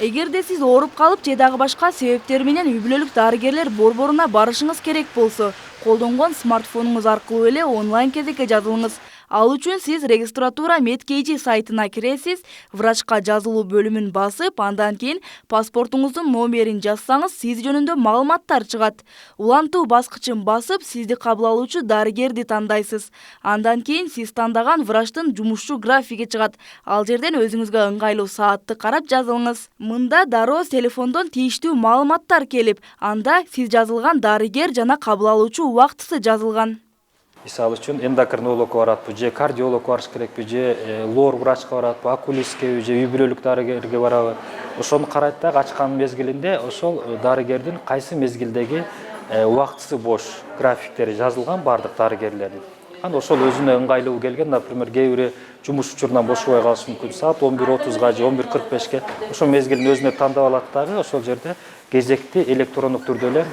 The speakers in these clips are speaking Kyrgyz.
Эгерде сиз ооруп калып же дагы башка себептер менен үй бүлөлүк дарыгерлер борборуна барышыңыз керек болсо, колдонгон смартфонуңуз аркылуу эле онлайн кезекке жазылыңыз. Ал үчүн сиз регистратура Медкейджи сайтына киресиз, врачка жазылуу бөлүмүн басып, андан кийин паспортуңуздун номерин жазсаңыз, сиз жөнүндө маалыматтар чыгат. Улантуу баскычын басып, сизди кабыл алуучу дарыгерди тандайсыз. Андан кийин сиз тандаган врачтын жумушчу графиги чыгат. Ал жерден өзүңүзгө ыңгайлуу саатты карап жазылыңыз. Мында дароо телефондон тийиштүү маалыматтар келип, анда сиз жазылган дарыгер жана кабыл алуучу убактысы жазылган. Мисалы үчүн эндокринологко баратпы, же кардиологко барыш керекпи, же лор врачка баратпы, окулисткеби, же үй бүлөлүк дарыгерге барабы. Ошону карайт дагы ачкан мезгилинде ошол дарыгердин кайсы мезгилдеги убактысы бош графиктери жазылган бардык дарыгерлердин. Ошол өзүнө ыңгайлуу келген, например, кээ бири жумуш учурунан бошобой калышы мүмкүн. Саат 11:30 же 11:45 ошол мезгилин өзүнө тандап алат дагы, ошол жерде кезекти электрондук түрдө эле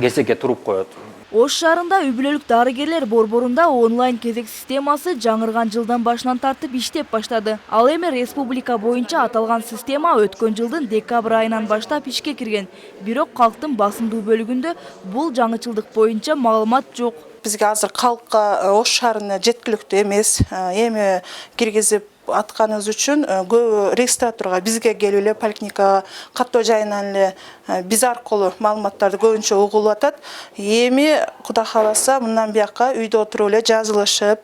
кезекке туруп коет. Ош шаарында үй бүлөлүк дарыгерлер борборунда онлайн кезек системасы жаңырган жылдан башынан тартып иштеп баштады. Ал эми республика боюнча аталган система өткөн жылдын декабрь айынан баштап ишке кирген. Бирок калктын басымдуу бөлүгүндө бул жаңычылдык боюнча маалымат жок. Бизге азыр калкка Ош шаарына жеткиликтүү эмес. Эми киргизип атканыбыз үчүн көбү регистратурага бизге келип эле поликлиникага каттоо жайынан эле биз аркылуу маалыматтарды көбүнчө угулуп атат. Эми Кудай кааласа мындан бияка үйдө отуруп эле жазылышып,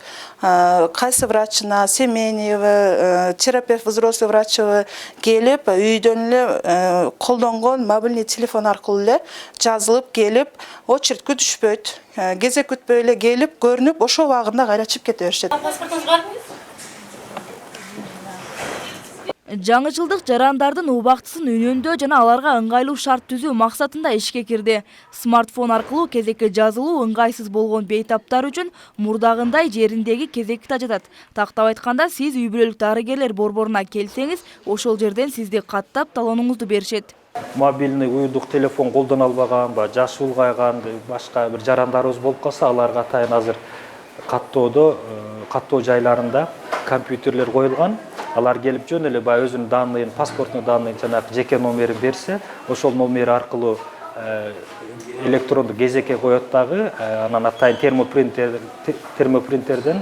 кайсы врачына, семейныйбы, терапевт взрослый врачыбы келип, үйдөн эле колдонгон мобильный телефон аркылуу эле жазылып келип, очередь күтүшпөйт. Кезек күтпөй эле келип, көрүнүп, ошол убагында кайра чыгып кете беришет. Паспортуңуз барбы? Жаңычылдык жарандардын убактысын үнөмдөө жана аларга ыңгайлуу шарт түзүү максатында ишке кирди. Смартфон аркылуу кезекке жазылуу ыңгайсыз болгон бейтаптар үчүн мурдагындай жериндеги кезекти ажатат. Тактап айтканда, сиз үй бүлөлүк дарыгерлер борборуна келсеңиз, ошол жерден сизди каттап талонуңузду беришет. Мобильный уюлдук телефон колдоно албаган, жашы улгайган, башка бир жарандарыбыз болуп калса, аларга атайын азыр каттоо жайларында компьютерлер коюлган. Алар келип жөн эле баягы өзүнүн данныйын, паспортный данныйын жана жеке номерин берсе, ошол номер аркылуу электрондук кезекке коет дагы, анан атайын термопринтерден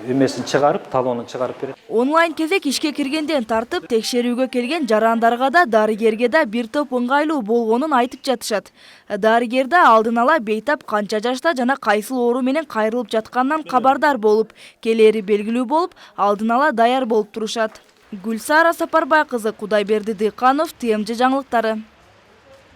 эмесин чыгарып, талонун чыгарып берет. Онлайн кезек ишке киргенден тартып текшерүүгө келген жарандарга да, дарыгерге да бир топ ыңгайлуу болгонун айтып жатышат. Дарыгерде алдын ала бейтап канча жашта жана кайсыл оору менен кайрылып жатканынан кабардар болуп, келери белгилүү болуп, алдын ала даяр болуп турушат. Гүлсара Сапарбай кызы, Кудайберди Дыйканов, ТМЖ жаңылыктары.